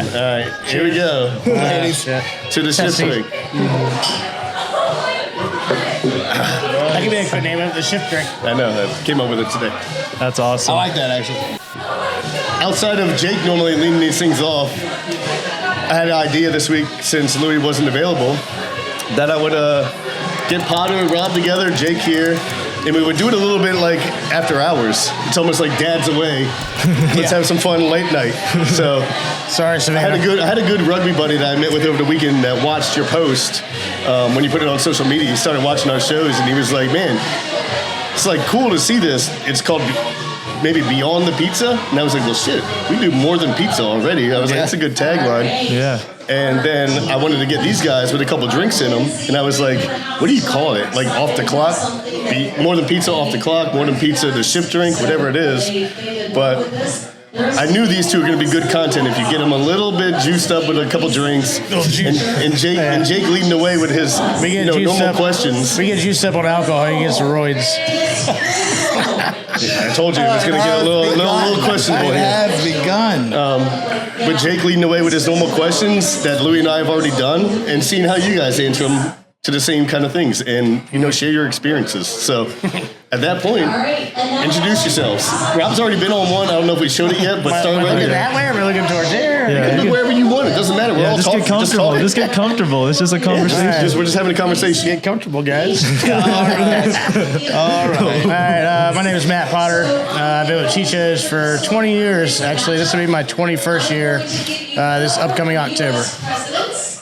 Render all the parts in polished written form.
right, here we go. Ladies, to the shift break. That could be a good name of the shift drink. I know, I came up with it today. That's awesome. I like that, actually. Outside of Jake normally leading these things off, I had an idea this week, since Louis wasn't available, that I would get Potter and Rob together, Jake here, and we would do it a little bit like after hours. It's almost like Dad's away. Let's have some fun late night. So, sorry, Savannah. I had a good rugby buddy that I met with over the weekend that watched your post when you put it on social media. He started watching our shows, and he was like, "Man, it's like cool to see this. It's called maybe Beyond the Pizza." And I was like, "Well, shit, we do more than pizza already." I was like, "That's a good tagline." Yeah. And then I wanted to get these guys with a couple drinks in them, and I was like, "What do you call it? Like off the clock? More than pizza off the clock? More than pizza the shift drink? Whatever it is." But I knew these two were going to be good content if you get them a little bit juiced up with a couple drinks, and Jake leading the way with his normal questions. We get juiced up on alcohol. He gets the roids. I told you it was going to get a little questionable here. It has begun. But Jake leading the way with his normal questions that Louis and I have already done, and seeing how you guys answer them to the same kind of things, and share your experiences. So at that point, introduce yourselves. Rob's already been on one. I don't know if we showed it yet, but start right here. That way, or we're looking towards there. You can be wherever you want. It doesn't matter. We're all just talking. get comfortable. Just get comfortable. It's just a conversation. We're just having a conversation. Get comfortable, guys. All right. My name is Matt Potter. I've been with Chicho's for 20 years. Actually, this will be my 21st year this upcoming October.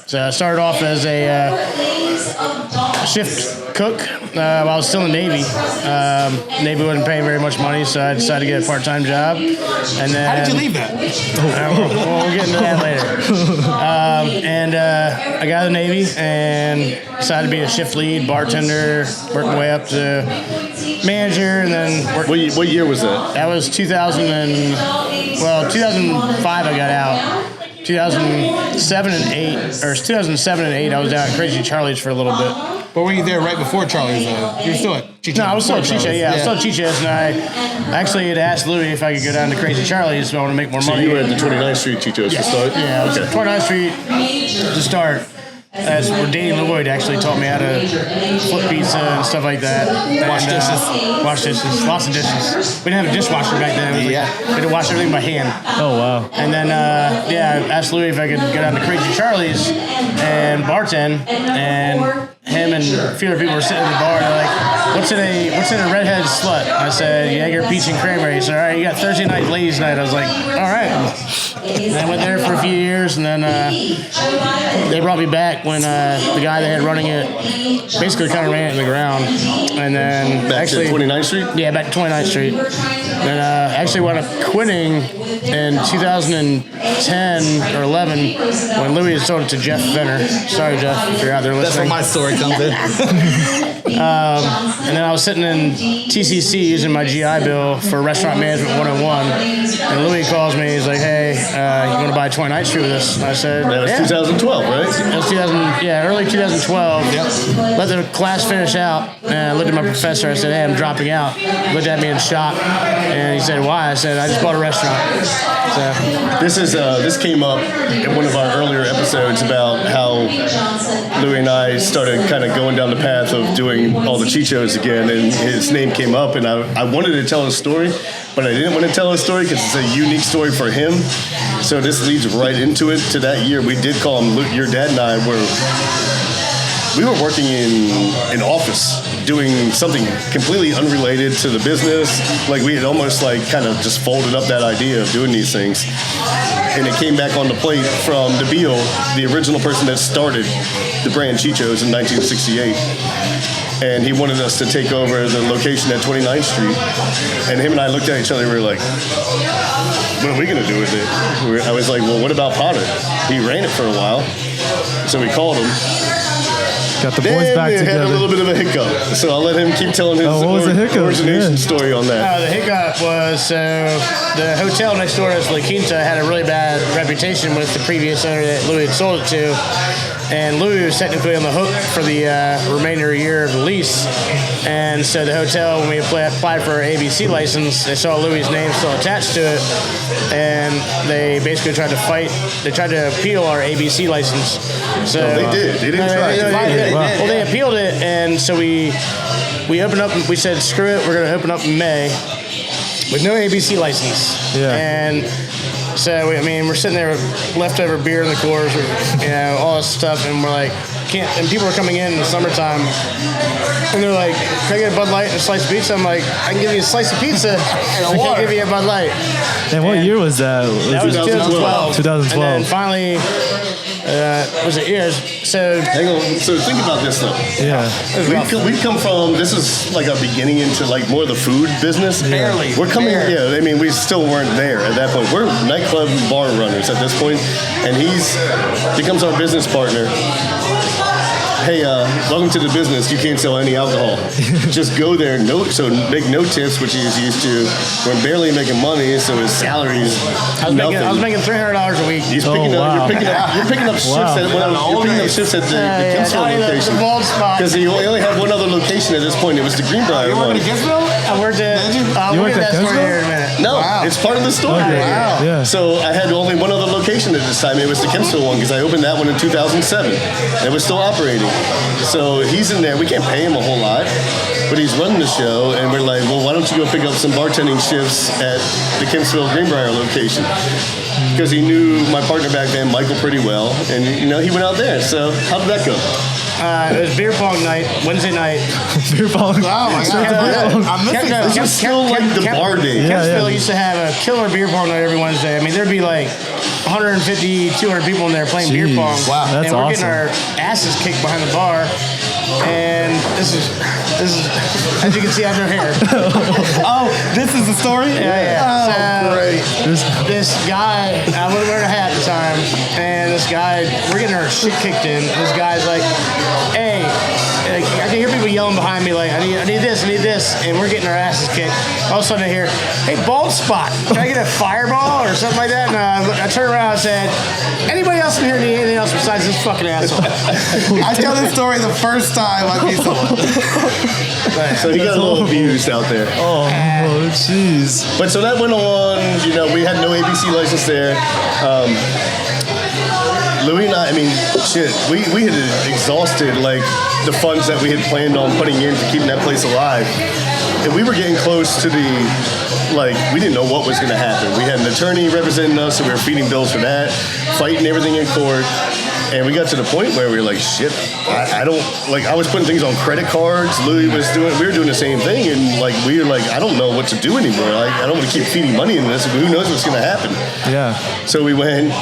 So I started off as a shift cook while I was still in the Navy. Navy wasn't paying very much money, so I decided to get a part-time job. And then, how did you leave that? We'll get into that later. I got out of the Navy and decided to be a shift lead, bartender, worked my way up to manager, and then worked. What year was that? That was 2005 I got out. 2007 and 8, or 2007 and 8, I was down at Crazy Charlie's for a little bit. But were you there right before Charlie's? You were still at Chicho? No, I was still at Chicho, I was still at Chicho's, and I actually had asked Louis if I could go down to Crazy Charlie's, so I want to make more money. So you were at the 29th Street Chicho's to start? Yeah, I was at 29th Street to start. As we're dating, Lloyd actually taught me how to flip pizza and stuff like that. Wash dishes. Wash dishes. Lots of dishes. We didn't have a dishwasher back then. We had to wash everything by hand. Oh, wow. And then, I asked Louis if I could go down to Crazy Charlie's and bartend. And him and a few other people were sitting at the bar. They're like, what's in a redhead slut? I said, Jaeger, peach, and cranberry. So, all right, you got Thursday night, ladies' night. I was like, all right. And I went there for a few years, and then they brought me back when the guy that had running it basically kind of ran it in the ground. And then back to 29th Street? Yeah, back to 29th Street. And actually wound up quitting in 2010 or 11 when Louis had sold it to Jeff Venner. Sorry, Jeff, if you're out there listening. That's where my story comes in. And then I was sitting in TCC using my GI Bill for Restaurant Management 101. And Louis calls me. He's like, hey, you want to buy 29th Street with us? And I said, that was 2012, right? It was early 2012. Yep. Let the class finish out. And I looked at my professor. I said, hey, I'm dropping out. He looked at me in shock. And he said, why? I said, I just bought a restaurant. So this came up in one of our earlier episodes about how Louis and I started kind of going down the path of doing all the Chichos again, and his name came up, and I wanted to tell a story, but I didn't want to tell a story because it's a unique story for him. So this leads right into it. To that year, we did call him. Your dad and I we were working in an office doing something completely unrelated to the business. Like we had almost kind of just folded up that idea of doing these things. And it came back on the plate from DeBeal, the original person that started the brand Chicho's in 1968. And he wanted us to take over the location at 29th Street. And him and I looked at each other and we were like, what are we going to do with it? I was like, well, what about Potter? He ran it for a while. So we called him. Got the boys back together. Had a little bit of a hiccup, so I'll let him keep telling his origination story on that. The hiccup was the hotel next door to La Quinta had a really bad reputation with the previous owner that Louis had sold it to. And Louis was technically on the hook for the remainder year of the lease. And so the hotel, when we applied for our ABC license, they saw Louis' name still attached to it. And they basically tried to fight. They tried to appeal our ABC license. So they did. They didn't try. They did. Well, they appealed it. And so we opened up, we said, screw it, we're going to open up in May with no ABC license. Yeah. And so, we're sitting there with leftover beer in the course, or, all this stuff, and we're like, and people are coming in the summertime, and they're like, can I get a Bud Light and a slice of pizza? I'm like, I can give you a slice of pizza, and I can't give you a Bud Light. And what year was that? That was 2012. 2012. And then finally, was it years? So Hang on. So think about this though. Yeah. We've come from, this is like a beginning into like more of the food business. Barely. We're coming, we still weren't there at that point. We're nightclub bar runners at this point, and he's becomes our business partner. Hey, welcome to the business. You can't sell any alcohol. Just go there. Make no tips, which he's used to. We're barely making money, so his salary's nothing. I was making $300 a week. He's picking up. You're picking up shifts at the Kinsville location. The bald spot. Because he only had one other location at this point. It was the Greenbrier one. I worked at. You worked at that story Kinsville? here in a minute. No, it's part of the story. Okay. Wow. Yeah. So I had only one other location at this time. It was the Kinsville one because I opened that one in 2007. It was still operating. So he's in there. We can't pay him a whole lot, but he's running the show. And we're like, well, why don't you go pick up some bartending shifts at the Kinsville Greenbrier location? Because he knew my partner back then, Michael, pretty well. And, he went out there. So how did that go? It was beer pong night, Wednesday night. Beer pong. Oh my God. I'm missing This was still like the bar days. Kinsville used to have a killer beer pong night every Wednesday. There'd be like 150, 200 people in there playing beer Jeez. pong. Wow. That's and we're awesome. getting our asses kicked behind the bar. And this is, as you can see, I have no hair. Oh, this is the story? Yeah. Oh, great. This guy, I wasn't wearing a hat at the time, and this guy, we're getting our shit kicked in. This guy's like, hey, like, I can hear people yelling behind me, like, I need this, and we're getting our asses kicked. All of a sudden I hear, hey, bald spot, can I get a fireball or something like that? And I turned around and said, anybody else in here need anything else besides this fucking asshole? I tell this story the first time I meet someone. So he got a little abused out there. Oh, jeez. But so that went on. We had no ABC license there. Louis and I we had exhausted like the funds that we had planned on putting into keeping that place alive. And we were getting close to we didn't know what was going to happen. We had an attorney representing us, so we were feeding bills for that, fighting everything in court. And we got to the point where we were like, shit, I don't, I was putting things on credit cards. Louis we were doing the same thing. And we were like, I don't know what to do anymore. I don't want to keep feeding money in this. Who knows what's going to happen? Yeah. So we went.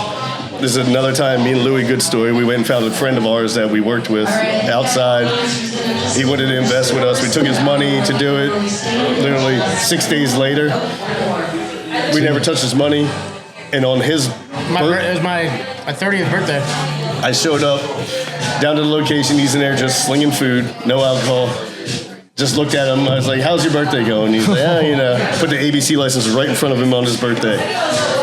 This is another time, me and Louis, good story. We went and found a friend of ours that we worked with outside. He wanted to invest with us. We took his money to do it. Literally 6 days later, we never touched his money. And on his It was my 30th birthday. I showed up down to the location. He's in there just slinging food, no alcohol. Just looked at him. I was like, how's your birthday going? He's like, put the ABC license right in front of him on his birthday.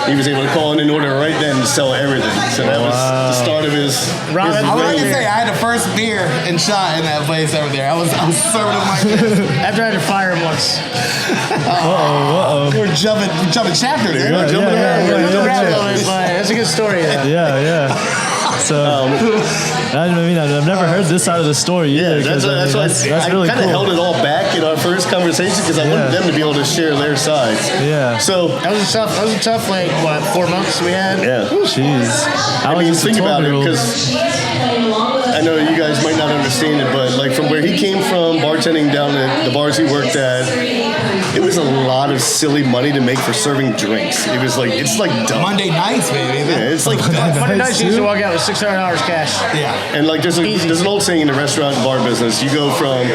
He was able to call in an order right then to sell everything. So that was the start of his Rob, I was reign. going to say, I had the first beer and shot in that place over there. I was serving him like this. After I had to fire him once. We're jumping chapter there. Yeah, That's a good story. Yeah. So, I've never heard this side of the story either. Yeah, that's really I kind of cool. held it all back in our first conversation because I wanted them to be able to share their sides. Yeah. So That was a tough 4 months we had? yeah. Jeez. I mean, think about it, because I know you guys might not understand it, but from where he came from, bartending down at the bars he worked at, it was a lot of silly money to make for serving drinks. It was it's dumb. Monday nights, baby. Yeah, it's dumb. Monday nights you used to walk out with $600 cash. Yeah. And there's an old saying in the restaurant and bar business, you go from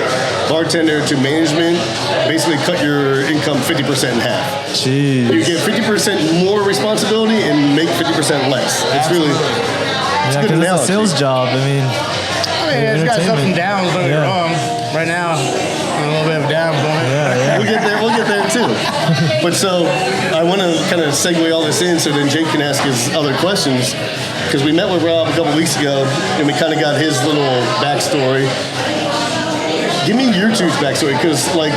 bartender to management, basically cut your income 50% in half. Jeez. You get 50% more responsibility and make 50% less. It's really Yeah, good because it's a analogy. sales job. It's got its ups and downs, don't get me wrong. Right now, I'm a little bit of a down point. Yeah. We'll get there too. But so I want to kind of segue all this in so then Jake can ask his other questions. Because we met with Rob a couple weeks ago and we kind of got his little backstory. Give me your two's backstory, because like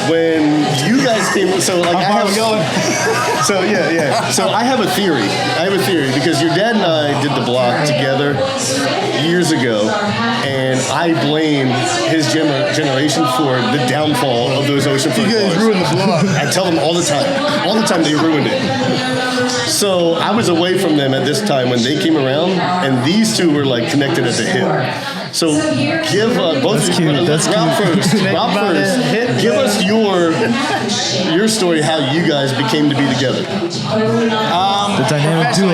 when you guys came, so like So yeah. So I have a theory. Because your dad and I did the block together years ago, and I blame his generation for the downfall of those oceanfront bars. You guys ruined the block. I tell them all the time. All the time they ruined it. So I was away from them at this time when they came around, and these two were like connected at the hip. So give both of you. Let's Rob first. Rob first. Give us your story how you guys became to be together. The dynamic duo.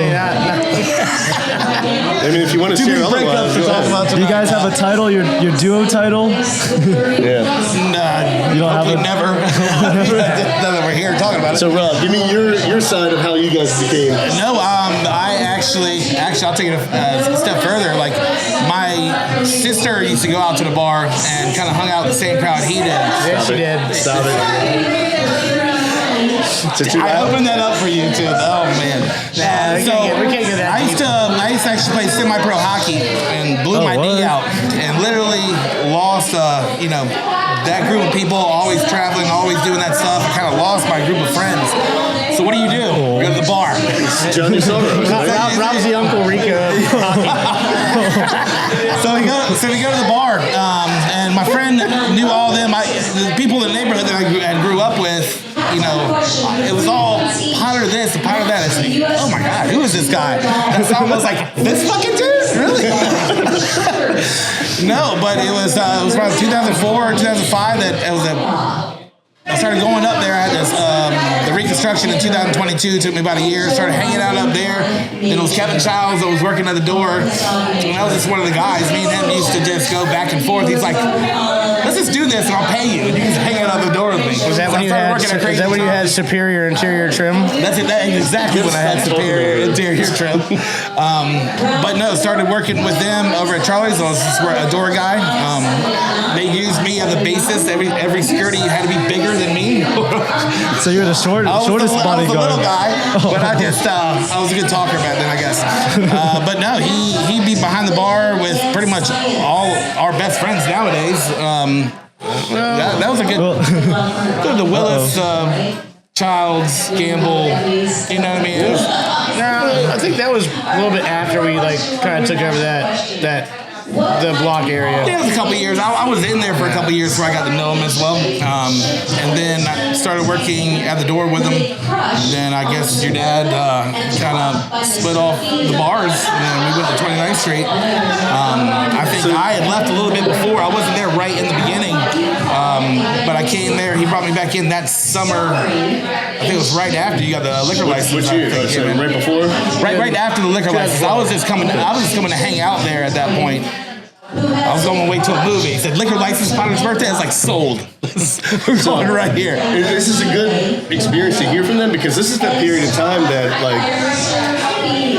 I mean, if you want to share otherwise, do you guys have a title? Your duo title? Yeah. You don't have it. Never. That we're here talking about it. So Rob, give me your side of how you guys became. No, I actually, I'll take it a step further. Like my sister used to go out to the bar and kind of hung out with the same crowd he did. Yeah, she did. Stop it. I opened that up for you too. Oh man. We can't get that. I used to actually play semi-pro hockey and blew my knee out and literally lost. That group of people always traveling, always doing that stuff. I kind of lost my group of friends. So what do? Go to the bar. Johnny Soros. Rob's the Uncle Rico of hockey. So we go to the bar, and my friend knew all of them. The people in the neighborhood that I grew up with, it was all powder this and powder that. I said, oh my God, who is this guy? And so I was like, this fucking dude? Really? No, but it was around 2004 or 2005 that it was I started going up there. I had this, the reconstruction in 2022 took me about a year. Started hanging out up there. Then it was Kevin Childs that was working at the door. And I was just one of the guys. Me and him used to just go back and forth. He's like, let's just do this and I'll pay you. And you can hang out the door with me. Was that when you had superior interior trim? That's exactly when I had superior interior trim. But no, started working with them over at Charlie's. I was just a door guy. They used me as a basis. Every security had to be bigger than me. So you're the shortest bodyguard. I was the little guy, but I was a good talker back then, I guess. But no, he'd be behind the bar with pretty much all our best friends nowadays. That was a good. The Willis, Childs, Gamble. You know what I mean? No, I think that was a little bit after we kind of took over the block area. Yeah, it was a couple of years. I was in there for a couple of years before I got to know him as well. And then I started working at the door with him. And then I guess your dad kind of split off the bars. And then we went to 29th Street. I think I had left a little bit before. I wasn't there right in the beginning. But I came there. He brought me back in that summer. I think it was right after you got the liquor license. Which year? Right before? Right after the liquor license. I was just coming to hang out there at that point. I was going to wait till a movie. He said, liquor license, Potter's birthday. I was like, sold. We're going right here. This is a good experience to hear from them, because this is that period of time that,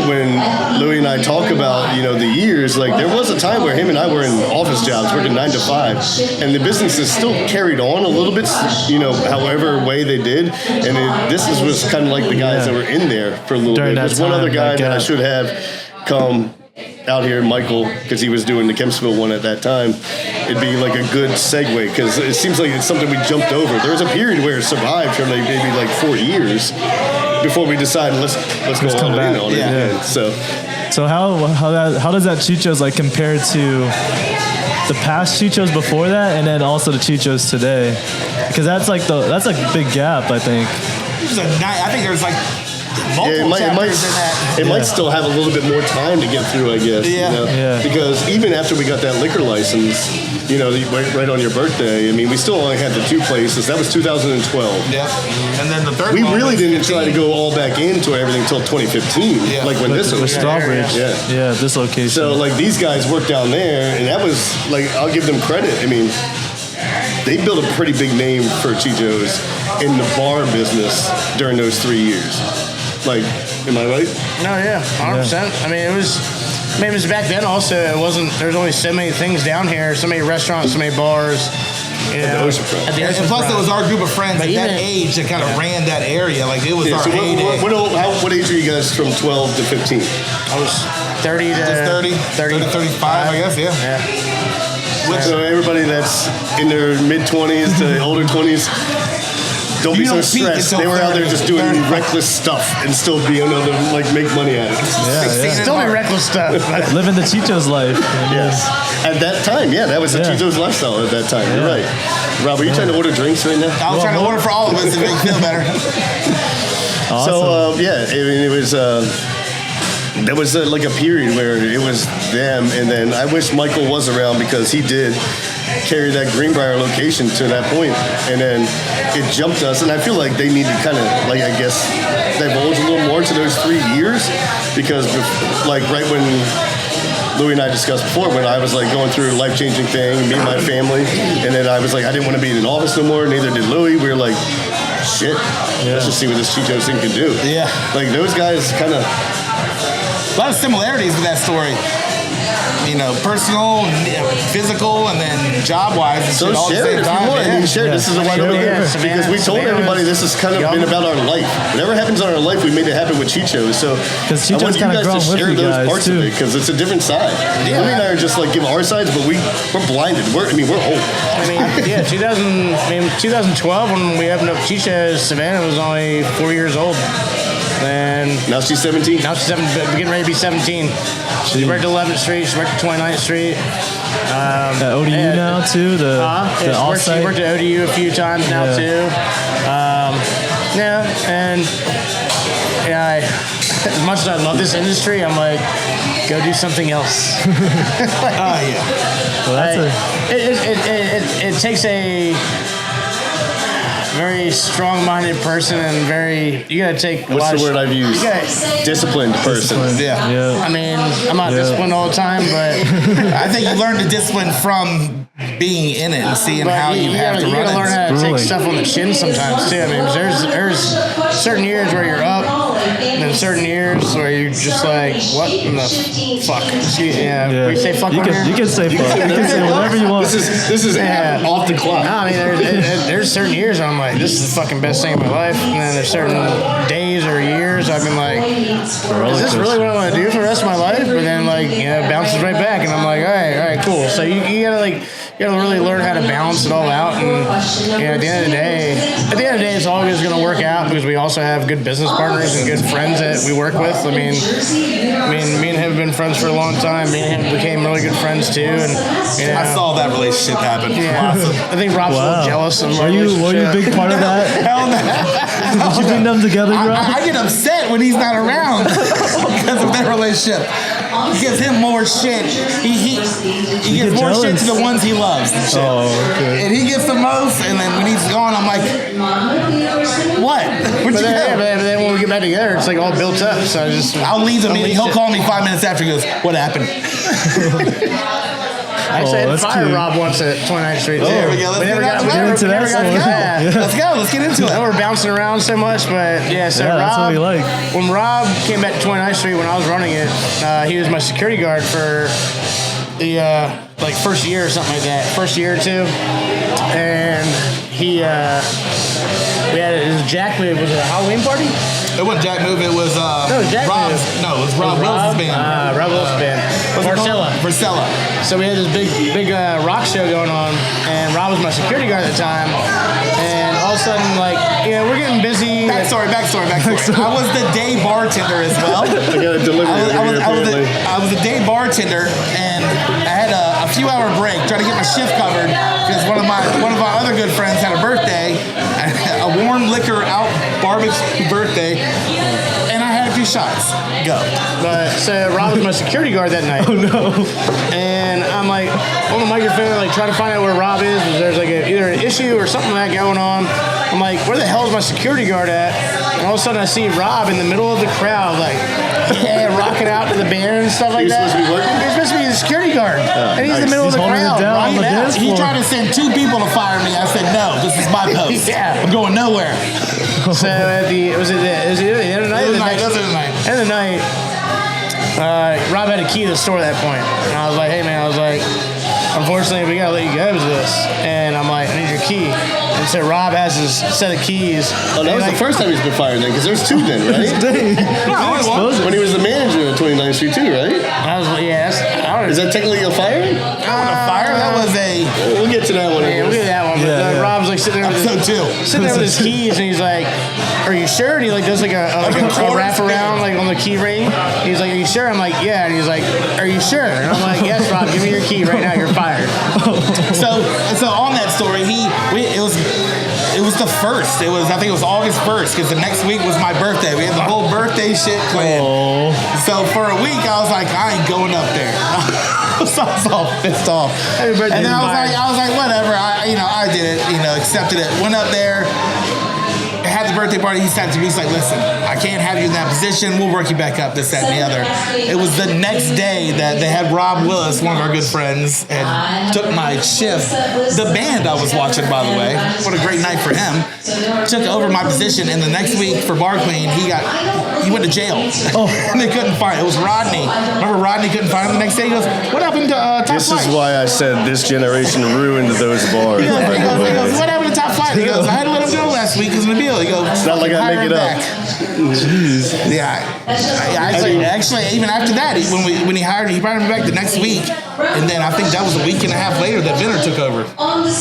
when Louie and I talk about, the years, there was a time where him and I were in office jobs, working 9 to 5, and the business is still carried on a little bit, however way they did. And this was kind of like the guys that were in there for a little bit. There's one other guy that I should have come out here, Michael, because he was doing the Kempsville one at that time. It'd be like a good segue, because it seems like it's something we jumped over. There was a period where it survived for maybe 4 years before we decided let's go all in on it. Yeah. So how does that Chicho's compare to the past Chicho's before that, and then also the Chicho's today? Because that's a big gap, I think. I think there's it might still have a little bit more time to get through, I guess. Yeah. Because even after we got that liquor license, right on your birthday, we still only had the 2 places. That was 2012. Yeah. And then the third we really didn't try to go all back into everything until 2015. Yeah. When this was Strawbridge. Yeah, this location. So these guys worked down there, and that was I'll give them credit. They built a pretty big name for Chicho's in the bar business during those 3 years. Am I right? No, yeah, 100%. It was back then also, there was only so many things down here, so many restaurants, so many bars. You At the know, oceanfront. At the And oceanfront. plus, it was our group of friends But at that even- age that kind of ran that area. Like, it was Yeah, our so heyday. what age are you guys from 12 to 15? I was 30 to Just 30, 35, I guess, yeah. Yeah. So everybody that's in their mid-20s to older 20s, don't be You so don't peak stressed. until They were out there 30, just doing 35. reckless stuff and still being able to like make money at it. Yeah. Still be reckless stuff. But Living the Chicho's life. Yes. At that time, yeah, that was the Yeah. Chicho's lifestyle at that time. You're right. Rob, are you trying to order drinks right now? I was trying to order for all of us to make you feel better. Awesome. So yeah, I mean, it was. There was like a period where it was them, and then I wish Michael was around because he did carry that Greenbrier location to that point, and then it jumped us. And I feel like they need to kind of like I guess divulge a little more to those 3 years because like right when Louis and I discussed before when I was like going through a life-changing thing, me and my family, and then I was like I didn't want to be in an office no more. Neither did Louis. We were like, shit, let's just see what this Chicho thing can do. Yeah. Like those guys kind of. A lot of similarities with that story. You know, personal, physical, and then job-wise and So shit all at the share it same if you time. want. I mean, Yeah. share. This is a wide Share open it. because we told everybody this has kind of been about our life. Whatever happens in our life, we made it happen with Chicho. So 'Cause I Chicho's want you kinda guys grown to with share you those guys, parts too. of it because it's a different side. Yeah. Louis and I are just like give our sides, but we're blinded. We're old. I mean, yeah, 2012 when we opened up Chicho's, Savannah was only 4 years old. And Now she's 17. now she's getting ready to be 17. She worked at 11th Street. She worked at 29th Street. At ODU yeah. now too. The Yeah, she offsite. worked at ODU a few times now Yeah. too. And as much as I love this industry, I'm like, go do something else. Yeah. Well, that's It takes a very strong-minded person and you gotta take a lot What's the of word I've used? You gotta, Disciplined person. Yeah. Yeah. I mean, I'm not disciplined all the time, but I think you learn the discipline from being in it and seeing how you have to you run gotta learn it. how to take Grueling. stuff on the chin sometimes too. I mean, there's certain years where you're up, and then certain years where you're just like, what in the fuck? Yeah. We say fuck You on can here? you can say fuck. You can say whatever you want. This is Yeah. off the clock. No, I mean, there's certain years where I'm like, this is the fucking best thing of my life, and then there's certain days or years I've been like, is this really what I want to do for the rest of my life? But then like, it bounces right back, and I'm like, all right, cool. So you gotta really learn how to balance it all out, and at the end of the day, it's always gonna work out because we also have good business partners and good friends that we work with. I mean, me and him have been friends for a long time. Me and him became really good friends too, and I saw that relationship happen. yeah. Awesome. I think Rob's a little jealous of our Were you a relationship. big part of that? Hell no. Did you bring them together, bro? I get upset when he's not around because of that relationship. He gives him more shit. He gives more shit jealous. to the ones he loves. And shit. Oh, okay. And he gets the most, and then when he's gone, I'm like, what? Where'd But you then, go? but then when we get back together, it's like all built up. So I'll leave the meeting. unleash He'll it. call me 5 minutes after. He goes, what happened? I actually had to that's fire cute. Rob once at 29th Street. Oh, too. there we go. Let's get into that story. Yeah. Let's go. Let's get into I know it. we're bouncing around so much, but yeah. So Yeah, Rob, that's what we like. when Rob came back to 29th Street when I was running it, he was my security guard for the like first year or something like that, first year or two, and he we had it was Jack. Was it a Halloween party? It wasn't Jack Move. It was No, Jack Rob. Move. No, it was Rob Wilson's band. Rob Wilson's band. What's it called? Marcella. Marcella. So we had this big rock show going on, and Rob was my security guard at the time. And all of a sudden, like, we're getting busy. Backstory. I was the day bartender as well. I got a delivery over here, apparently. I was a day bartender, and I had a few hour break trying to get my shift covered because one of our other good friends had a birthday, a warm liquor out barbecue birthday, and I had a few shots. Go. But so Rob was my security guard that night. Oh no. And I'm like on the microphone, like trying to find out where Rob is. Because there's like either an issue or something like that going on. I'm like, where the hell is my security guard at? And all of a sudden I see Rob in the middle of the crowd, like, rocking out to the band and stuff like You're that. supposed to be working? He's supposed to be the security guard. And he's in the nice. middle He's of the holding it crowd. down on the rocking out. dance He floor. tried to send 2 people to fire me. I said, no, this is my post. Yeah. I'm going nowhere. So it was either the end of the night or the next End of the night. end of the night. Rob had a key to the store at that point. And I was like, hey man, I unfortunately, we gotta let you go to this. And I'm like, I need your key. And so Rob has his set of keys. Oh, that was the first time he's been fired then, because there's two then, right? When he was the manager at 29th Street too, right? I was, yeah, Is that technically a fire? That was a. We'll get to that one. yeah, we'll get that one. But Rob's like sitting there with his keys, and he's like, "Are you sure?" And he like does like a wrap around like on the key ring. He's like, "Are you sure?" I'm like, "Yeah." And he's like, "Are you sure?" And I'm like, "Yes, Rob. Give me your key right now. You're fired." So on that story, it was the first. I think it was August 1st, because the next week was my birthday. We had the whole birthday shit planned. Oh. So for a week, I was like, I ain't going up there. So I was all pissed off. And then I was like, whatever. I did it. Accepted it. Went up there. Had the birthday party. He said to me, he's like, listen, I can't have you in that position. We'll work you back up, this, that, and the other. It was the next day that they had Rob Willis, one of our good friends, and took my shift. The band I was watching, by the way, what a great night for him, took over my position. And the next week for Bar Queen, he went to jail. And they couldn't find him. It was Rodney. Remember Rodney couldn't find him the next day? He goes, what happened to Top This Flight? is why I said this generation ruined those bars. He goes, what happened to Top Flight? He goes, I had to let him go last week because of the deal. He goes, it's not like I make it up. Jeez. Yeah. Actually, even after that, when he hired me back the next week, and then I think that was a week and a half later that Benner took over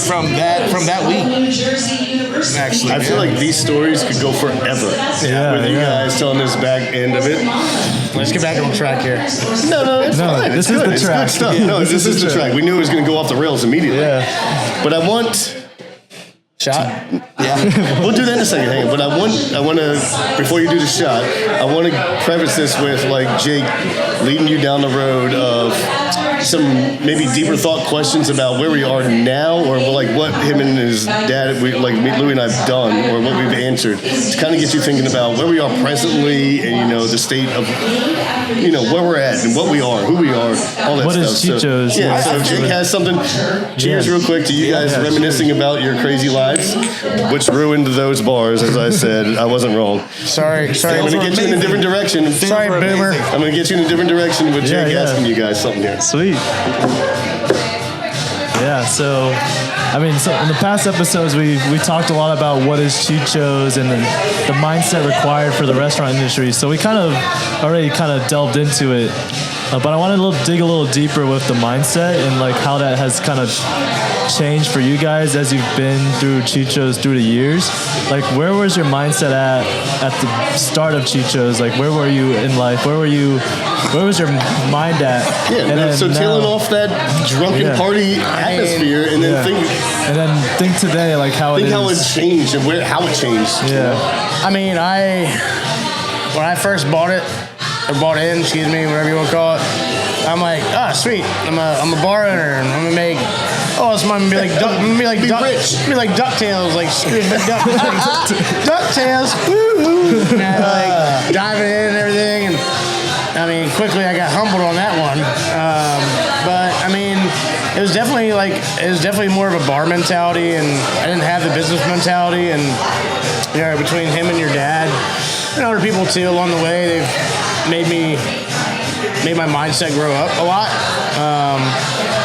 from that week. Actually, I feel like these stories could go forever. With you guys telling this back end of it. Let's get back on track here. No, it's fine. This It's is good. the It's track. good stuff. Yeah, No, this is the track. We knew it was going to go off the rails immediately. Yeah. But I want. Shot. yeah. We'll do that in a second. Hang on. But I want to, before you do the shot, I want to preface this with like Jake leading you down the road of some maybe deeper thought questions about where we are now, or like what him and his dad, Louie and I have done, or what we've answered, to kind of get you thinking about where we are presently, and the state of where we're at and what we are, who we are, all that What stuff. is Chicho's? So, yeah. So if Jake has something, cheers real quick to you guys reminiscing about your crazy lives, which ruined those bars. As I said, I wasn't wrong. Sorry. I'm going to get you in a different direction. Sorry, Boomer. I'm going to get you in a different direction with Jake asking you guys something here. Sweet. Yeah, so in the past episodes we talked a lot about what is Chicho's and the mindset required for the restaurant industry. So we already delved into it. But I wanted to dig a little deeper with the mindset and like how that has kind of changed for you guys as you've been through Chicho's through the years. Like, where was your mindset at the start of Chicho's? Like, where were you in life? Where was your mind at? Yeah, and then so tailing off that drunken party atmosphere, and then think today, like how how it changed and how it changed. Yeah. I mean, when I first bought it, or bought in, whatever you want to call it, I'm like, sweet. I'm a bar owner, and I'm gonna make. It's gonna be like DuckTales, like DuckTales, woo! Like diving in and everything, and I mean, quickly I got humbled on that one. But I mean, it was definitely more of a bar mentality, and I didn't have the business mentality. And between him and your dad, and other people too along the way, they've made my mindset grow up a lot.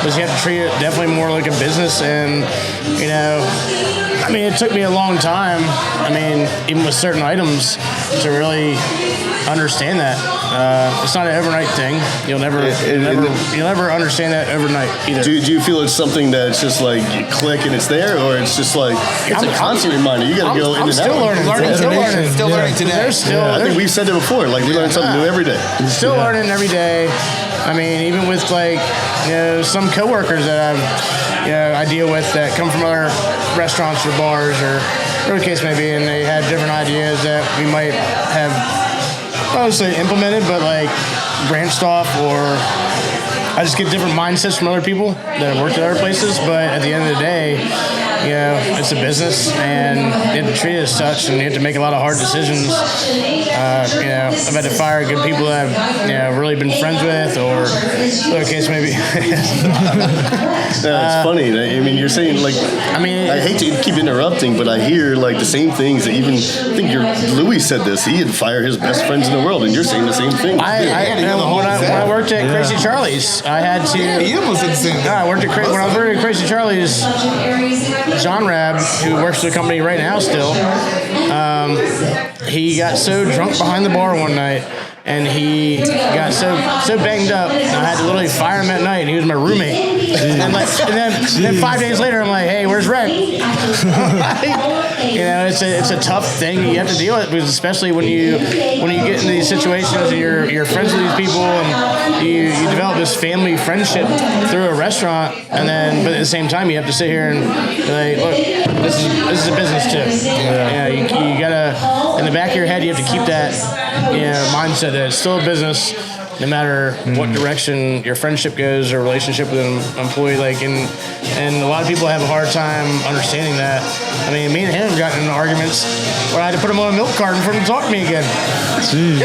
Because you have to treat it definitely more like a business, and it took me a long time. Even with certain items, to really understand that. It's not an overnight thing. You'll never understand that overnight either. Do you feel it's something that's just like you click and it's there, or it's just like it's a constant reminder? You got to go in and still out. Still learning today. I think we've said it before. Like, we learn something new every day. Still learning every day. Even with some coworkers that I deal with that come from other restaurants or bars or whatever the case may be, and they have different ideas that we might have, I would say implemented, but like branched off, or I just get different mindsets from other people that have worked at other places. But at the end of the day, it's a business, and you have to treat it as such, and you have to make a lot of hard decisions. I've had to fire good people that I've really been friends with, or whatever the case may be. It's funny. You're saying I hate to keep interrupting, but I hear like the same things that even I think Louis said this. He had fired his best friends in the world, and you're saying the same thing. When I worked at Crazy Charlie's, I had to. Yeah, you almost did the same thing. I worked at when I was working at Crazy Charlie's. John Rab, who works for the company right now still, he got so drunk behind the bar one night, and he got so banged up, I had to literally fire him that night, and he was my roommate. And then 5 days later, I'm like, hey, where's rent? It's a tough thing you have to deal with, because especially when you get into these situations, and you're friends with these people, and you develop this family friendship through a restaurant, but at the same time, you have to sit here and be like, look, this is a business too. You gotta, in the back of your head, you have to keep that mindset that it's still a business, no matter what direction your friendship goes or relationship with an employee. And a lot of people have a hard time understanding that. I mean, me and him got into arguments where I had to put him on a milk carton for him to talk to me again. Jeez.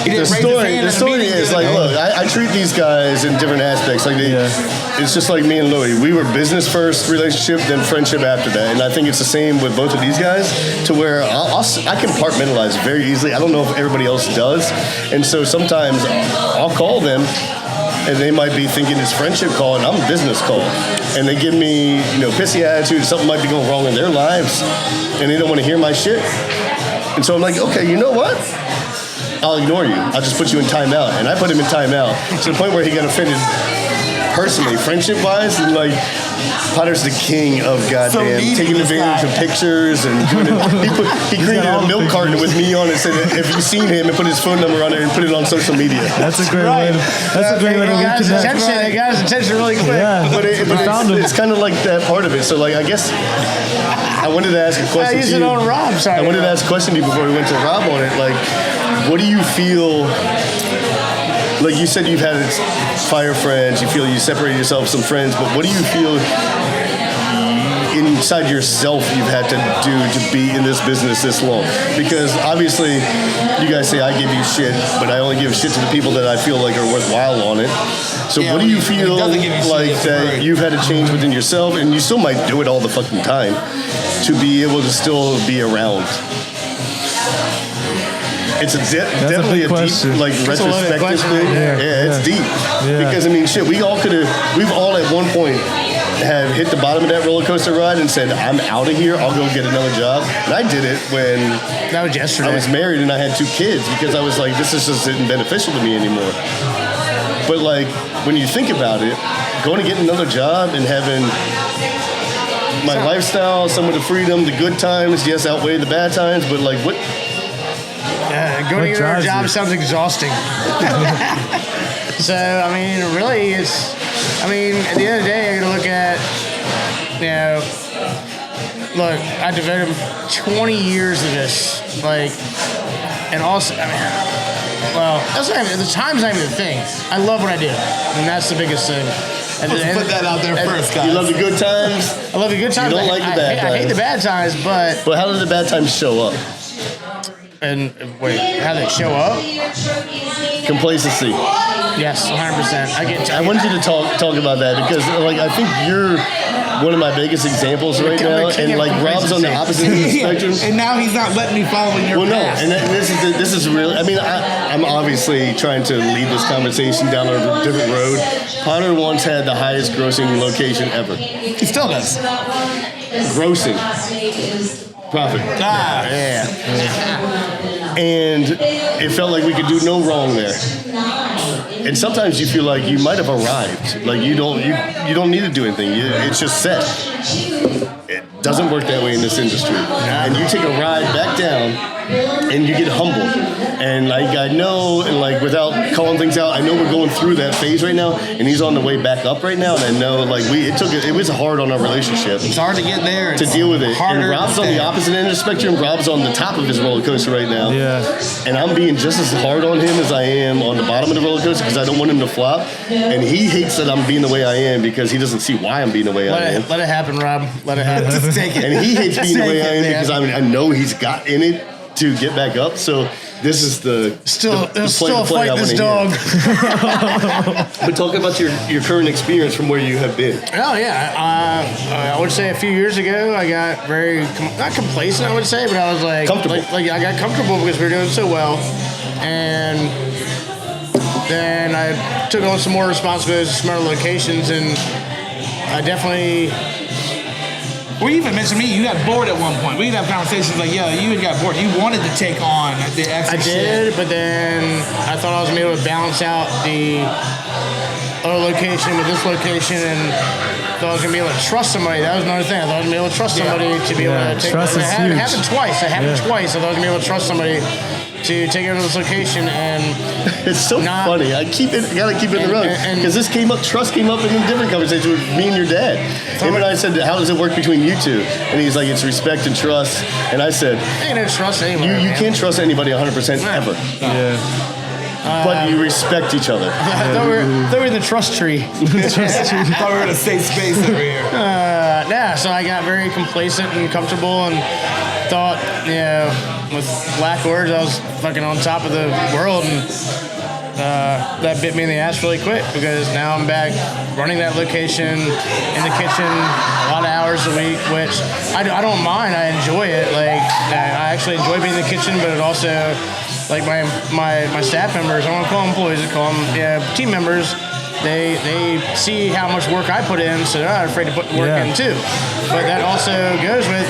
The story is like, look, I treat these guys in different aspects. It's just like me and Louie. We were business first relationship, then friendship after that. And I think it's the same with both of these guys, to where I compartmentalize very easily. I don't know if everybody else does. And so sometimes I'll call them, and they might be thinking it's friendship call, and I'm a business call. And they give me, pissy attitude, something might be going wrong in their lives, and they don't want to hear my shit. And so I'm like, okay, you know what? I'll ignore you. I'll just put you in timeout. And I put him in timeout to the point where he got offended personally, friendship-wise, and Potter's the king of goddamn taking advantage of pictures and doing it. He created a milk carton with me on it, said if you've seen him, and put his phone number on it and put it on social media. That's a great way. That's a great way to reconnect. It got his attention really quick. Yeah, but it's kind of like that part of it. So I guess I wanted to ask a question to you. I wanted to ask a question to you before we went to Rob on it. What do you feel? Like you said, you've had fire friends. You feel you separated yourself from some friends, but what do you feel inside yourself you've had to do to be in this business this long? Because obviously, you guys say I give you shit, but I only give shit to the people that I feel like are worthwhile on it. So what do you feel like that you've had to change within yourself, and you still might do it all the fucking time, to be able to still be around? It's definitely a deep, retrospective thing. It's deep. Yeah. Because, we've all at one point have hit the bottom of that roller coaster ride and said, I'm out of here, I'll go get another job. And I did it when that was yesterday. I was married and I had 2 kids, because I was like, this is just isn't beneficial to me anymore. But when you think about it, going to get another job and having my lifestyle, some of the freedom, the good times, yes, outweigh the bad times, but what? Going to get another job sounds exhausting. So, really, at the end of the day, I got to look at, look, I devoted 20 years to this, and also, that's not even, the time's not even the thing. I love what I do, and that's the biggest thing. Let's put that out there first, guys. You love the good times? I love the good times. You don't like the bad times. I hate the bad times, but how do the bad times show up? And wait, how they show up? Complacency. Yes, 100%. I want you to talk about that, because I think you're one of my biggest examples right now, and Rob's on the opposite end of the spectrum. And now he's not letting me follow in your path. No, and this is really. I'm obviously trying to lead this conversation down a different road. Potter once had the highest grossing location ever. He still does. Grossing. Profit. Yeah. And it felt like we could do no wrong there. And sometimes you feel like you might have arrived. You don't need to do anything. It's just set. It doesn't work that way in this industry. And you take a ride back down, and you get humbled. And I know, and without calling things out, I know we're going through that phase right now, and he's on the way back up right now. And I know, it was hard on our relationship. It's hard to get there. To deal with it. And Rob's on the opposite end of the spectrum. Rob's on the top of his roller coaster right now. Yeah. And I'm being just as hard on him as I am on the bottom of the roller coaster, because I don't want him to flop. And he hates that I'm being the way I am, because he doesn't see why I'm being the way I am. Let it happen, Rob. Let it happen. Just take it. And he hates being the way I am, because I know he's got in it to get back up. So this is the still the fight this dog. But talk about your current experience from where you have been. Oh yeah, I would say a few years ago I got very not complacent, I would say, but I was comfortable. I got comfortable because we were doing so well, and then I took on some more responsibilities at smaller locations, and I definitely. Well, you even mentioned me. You got bored at one point. We'd have conversations like, "Yeah, you got bored. You wanted to take on the extra I shit." did, but then I thought I was gonna be able to balance out the other location with this location, and thought I was gonna be able to trust somebody. That was another thing. I thought I was gonna be able to trust somebody to be able to take. Trust is huge. It happened twice. It happened twice. I thought I was gonna be able to trust somebody to take over this location, and It's so funny. I gotta keep it in the road because this came up. Trust came up in a different conversation with me and your dad. Him and I said, "How does it work between you two?" And he's like, "It's respect and trust." And I said, ain't no trust anymore. "You man. can't trust anybody 100% ever, Yeah. but you respect each other." I thought we were in the trust tree. I thought we were in a safe space over here. Yeah, so I got very complacent and comfortable, and thought, with black words, I was fucking on top of the world, and that bit me in the ass really quick, because now I'm back running that location in the kitchen a lot of hours a week, which I don't mind. I enjoy it. Like, I actually enjoy being in the kitchen, but it also, like, my staff members, I don't want to call them employees, I call them team members. They see how much work I put in, so they're not afraid to put the work in too. But that also goes with,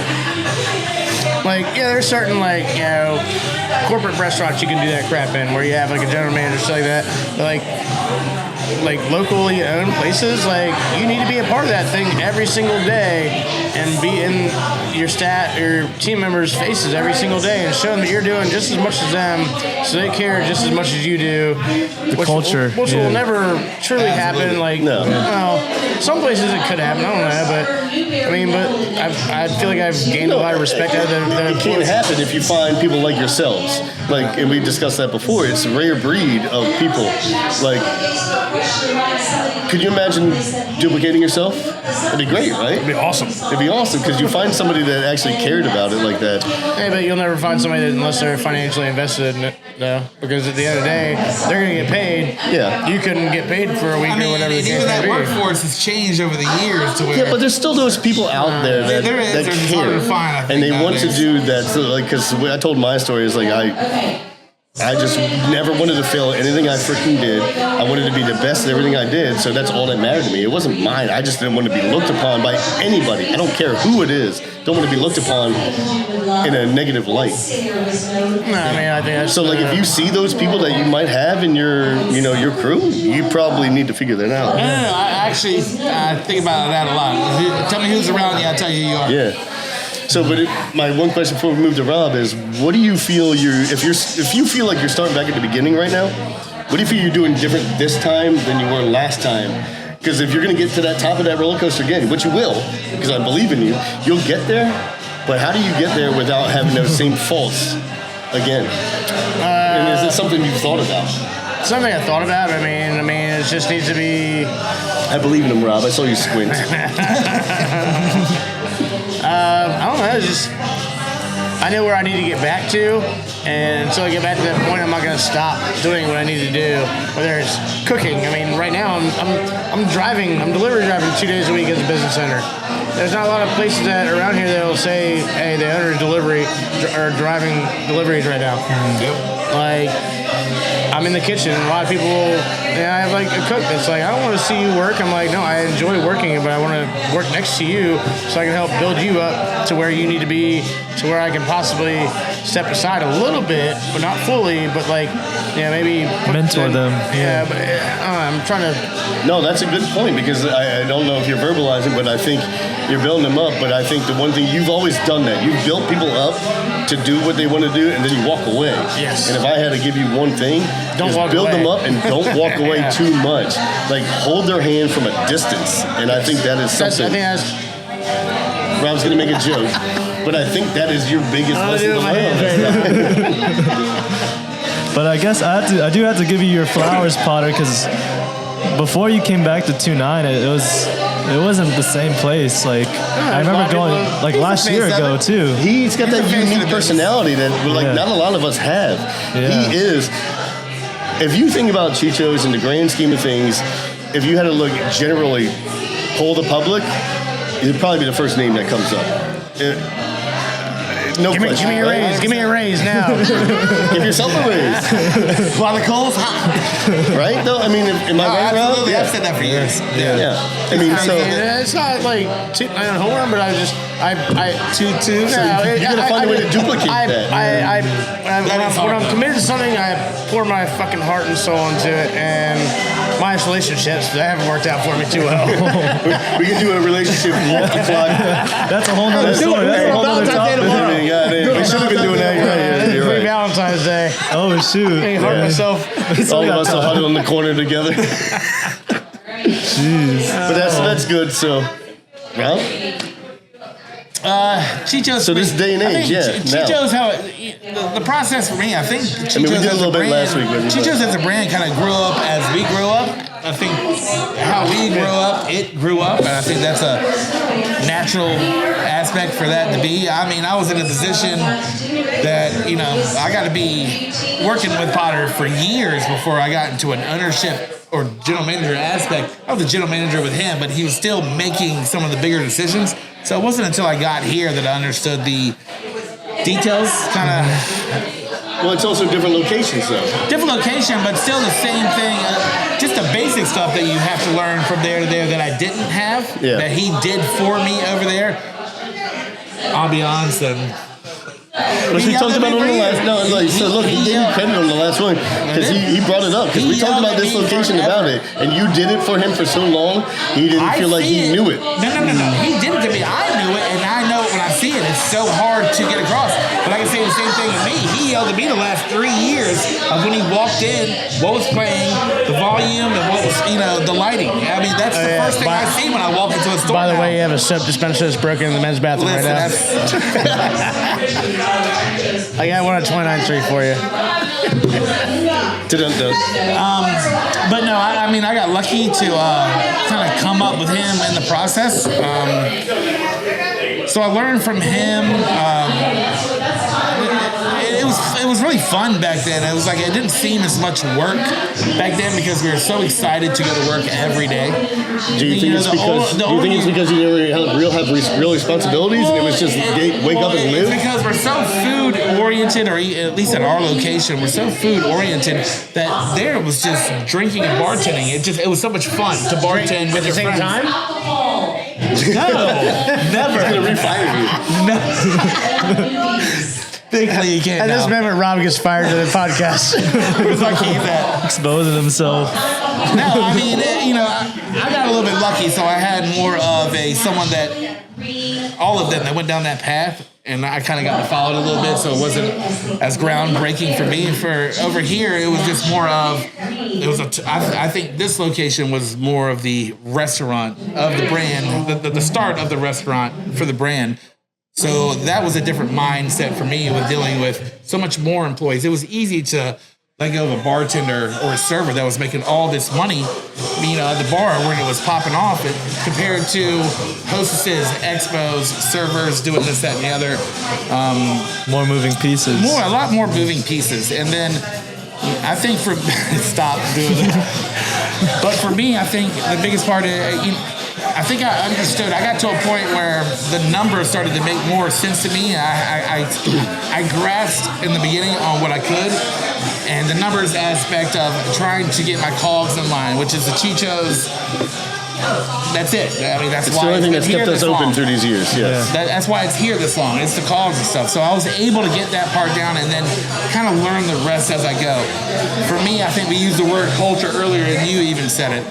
like, there's certain, like, corporate restaurants you can do that crap in, where you have like a general manager, stuff like that. But like locally owned places, like, you need to be a part of that thing every single day and be in your team members' faces every single day and show them that you're doing just as much as them, so they care just as much as you do. The culture, which will never truly happen. Like, No. some places it could happen. I don't know, but I feel like I've gained a lot of respect out of the It can't happen if you find people like yourselves. Like, and we discussed that before. It's a rare breed of people. Like, could you imagine duplicating yourself? It'd be great, right? It'd be awesome. It'd be awesome because you find somebody that actually cared about it like that. Hey, but you'll never find somebody that, unless they're financially invested in it, though. Because at the end of the day, they're going to get paid. Yeah. You couldn't get paid for a week or whatever the and case even may that be. workforce has changed over the years to where. Yeah, but there's still those people out there that, There is. that They're just care. harder to find, I think, and they want to nowadays. do that. So, like, because I told my story is like, I just never wanted to fail at anything I freaking did. I wanted to be the best at everything I did, so that's all that mattered to me. It wasn't mine. I just didn't want to be looked upon by anybody. I don't care who it is. Don't want to be looked upon in a negative light. No, I mean, I think that's... So, like, if you see those people that you might have in your crew, you probably need to figure that out. No, I actually think about that a lot. Tell me who's around you, I'll tell you who you are. Yeah. So, but my one question before we move to Rob is, what do you feel if you feel like you're starting back at the beginning right now, what do you feel you're doing different this time than you were last time? Because if you're going to get to that top of that roller coaster again, which you will, because I believe in you, you'll get there. But how do you get there without having those same faults again? And is it something you've thought about? Something I thought about. I mean, it just needs to be... I believe in him, Rob. I saw you squint. I don't know. It's just, I know where I need to get back to, and until I get back to that point, I'm not going to stop doing what I need to do. Whether it's cooking. I mean, right now I'm delivery driving 2 days a week at the business center. There's not a lot of places around here that will say, "Hey, the owner's driving deliveries right now." Yep. Like, I'm in the kitchen. A lot of people, I have like a cook that's like, "I don't want to see you work." I'm like, "No, I enjoy working, but I want to work next to you so I can help build you up to where you need to be, to where I can possibly step aside a little bit, but not fully, but like, maybe Mentor them. Yeah, but I'm trying to. No, that's a good point, because I don't know if you're verbalizing, but I think you're building them up. But I think the one thing, you've always done that. You've built people up to do what they want to do, and then you walk away. Yes. And if I had to give you one thing, Don't walk build away. them up and don't walk away too much. Like, hold their hand from a distance. And I think that is I something. think that's. Rob's going to make a joke, but I think that is your biggest I'll lesson do it to with my hands learn. right now. But I guess I do have to give you your flowers, Potter, because before you came back to 2-9, it wasn't the same place. Like, I remember going like last year ago too. He's got that unique personality that not a lot of us have. Yeah. He is. If you think about Chicho's in the grand scheme of things, if you had to look generally, poll the public, it'd probably be the first name that comes up. No Give me question. a raise. Give me a raise now. Give yourself a raise. While the coal's hot. Right? No, I mean, am I right, Rob? Absolutely. I've said that for years. Yeah. I mean, so It's not like tooting my own horn, but I toot. you gotta find a way to duplicate that. When I'm committed to something, I pour my fucking heart and soul into it, and my relationships, they haven't worked out for me too well. we can do a relationship walk the clock. That's a whole nother story. That's a whole nother topic. I mean, goddamn, we should have been doing that. You're right. Valentine's Day. Oh shoot! I hurt myself. All of us are huddled in the corner together. Jeez. But that's good. So, Rob? Chicho's. So this day and age, now. Chicho's how the process for me. I think Chicho's we did a as little bit brand, last week. Chicho's as a brand kind of grew up as we grew up. I think how we grew up, it grew up, and I think that's a natural aspect for that to be. I mean, I was in a position that I got to be working with Potter for years before I got into an ownership or general manager aspect. I was a general manager with him, but he was still making some of the bigger decisions. So it wasn't until I got here that I understood the details, kind of. Well, it's also different locations, though. Different location, but still the same thing. Just the basic stuff that you have to learn from there to there that I didn't have, that he did for me over there. I'll be honest, and Which we talked about on the last. No, like, so look, he gave you credit on the last one because he brought it up because we talked about this location about it, and you did it for him for so long. He didn't feel like he knew it. No. He did it to me. I knew it, and I know it when I see it. It's so hard to get across. But I can say the same thing with me. He yelled at me the last 3 years of when he walked in, what was playing, the volume, and what was the lighting. I mean, that's the first thing I see when I walk into a store. By the way, you have a soap dispenser that's broken in the men's bathroom right now. I got one at 29.3 for you. But no, I mean, I got lucky to kind of come up with him in the process. So I learned from him. It was really fun back then. It was like it didn't seem as much work back then because we were so excited to go to work every day. Do you think it's because you didn't have real responsibilities and it was just wake up and live? It's because we're so food oriented, or at least at our location, we're so food oriented that there was just drinking and bartending. It was so much fun to bartend with your friends. Time? No, never. It's gonna refire you. No. Thankfully, you can't. At this moment, Rob gets fired to the podcast. It's like he's that. Exposing himself. No, I mean, I got a little bit lucky, so I had more of someone that all of them that went down that path, and I kind of got to follow it a little bit, so it wasn't as groundbreaking for me. For over here, it was just more of I think this location was more of the restaurant of the brand, the start of the restaurant for the brand. So that was a different mindset for me with dealing with so much more employees. It was easy to let go of a bartender or a server that was making all this money, at the bar when it was popping off, compared to hostesses, expos, servers doing this, that, and the other. More moving pieces. A lot more moving pieces. And then I think stop doing that. But for me, I think the biggest part I think I understood. I got to a point where the numbers started to make more sense to me. I grasped in the beginning on what I could, and the numbers aspect of trying to get my cogs in line, which is the Chichos. That's it. I mean, that's why the only thing that's kept us open through these years. Yes. That's why it's here this long. It's the cogs and stuff. So I was able to get that part down and then kind of learn the rest as I go. For me, I think we used the word culture earlier, and you even said it.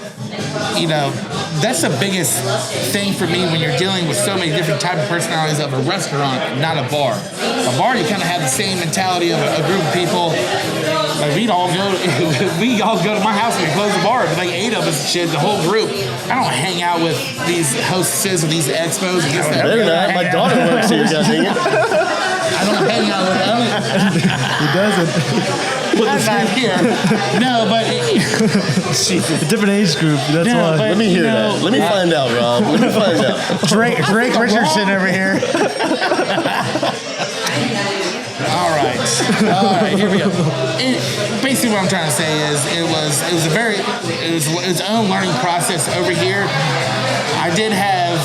That's the biggest thing for me when you're dealing with so many different type of personalities of a restaurant, not a bar. A bar, you kind of have the same mentality of a group of people. Like we all go to my house and we close the bar. But like 8 of us, shit, the whole group. I don't hang out with these hostesses or these expos. Better not. My daughter works here, God dang it. I don't hang out with them. He doesn't. That's not here. No, but a different age group. That's why. Let me hear that. Let me find out, Rob. Let me find out. Drake Richardson over here. All right, here we go. Basically, what I'm trying to say is, it was its own learning process over here. I did have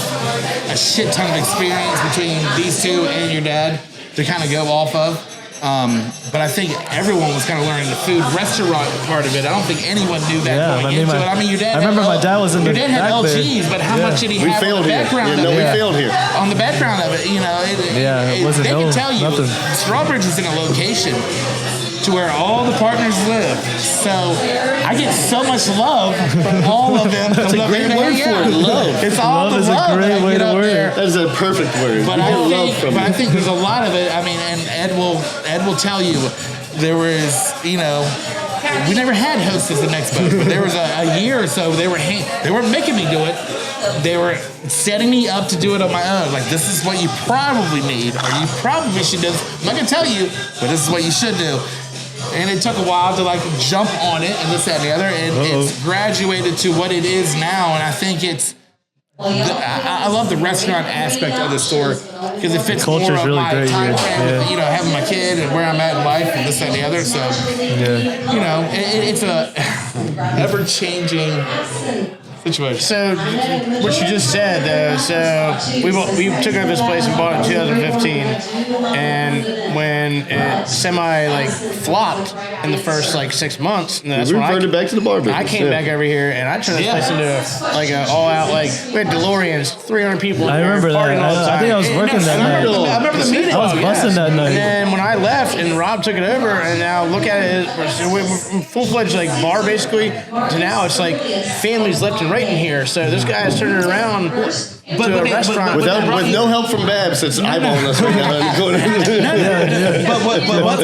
a shit ton of experience between these two and your dad. to kind of go off of. But I think everyone was kind of learning the food restaurant part of it. I don't think anyone knew that going into it. I mean, your dad. I remember my dad was in the Your dad had LGs, but how much did he have on the background of it? We failed here. On the background of it, you know, they can tell you Strawbridge is in a location to where all the partners live. So I get so much love from all of them. That's a great word for it, love. It's all love the love. Love is a great way to word. That is a perfect word. But I think there's a lot of it. I mean, and Ed will tell you, there was, you know, we never had Hostess and Expos, but there was a year or so they weren't making me do it. They were setting me up to do it on my own. Like, this is what you probably need, or you probably should do. I'm not gonna tell you, but this is what you should do. And it took a while to like jump on it and this, that, and the other. And it's graduated to what it is now. And I think it's, I love the restaurant aspect of the store because it fits more of really my great time here. frame, you know, having my kid and where I'm at in life and this, that, and the other. So, you know, it's a ever-changing situation. So, what you just said, though, so we took over this place and bought it in 2015, and when it flopped in the first 6 months, and that's we when I reverted back to the bar business. I came back over here and I turned this place into an all out we had DeLoreans, 300 people. I remember that. I think I was working that night. I remember the meeting. I was busting that night. And then when I left and Rob took it over, and now look at it, we're full-fledged bar basically, to now it's families left and right in here. So this guy is turning it around to a restaurant. With no help from Babs, that's eyeballing us right now. But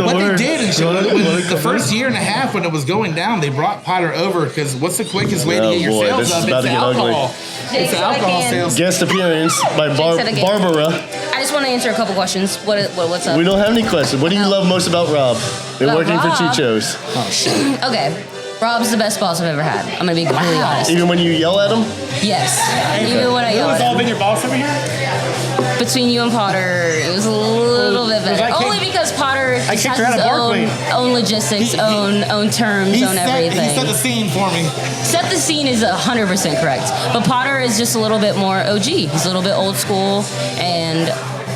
what they did in the first year and a half when it was going down, they brought Potter over because what's the quickest way to get your sales up? It's alcohol. It's alcohol sales. Guest appearance by Barbara. I just want to answer a couple questions. What's up? We don't have any questions. What do you love most about Rob? They're working for Chicho's. Oh, shit. Okay. Rob's the best boss I've ever had. I'm going to be completely honest. Even when you yell at him? Yes. Even when I yell at him. Who's all been your boss over here? Between you and Potter, it was a little bit better. Only because Potter has his own logistics, own terms, own everything. He set the scene for me. Set the scene is 100% correct. But Potter is just a little bit more OG. He's a little bit old school, and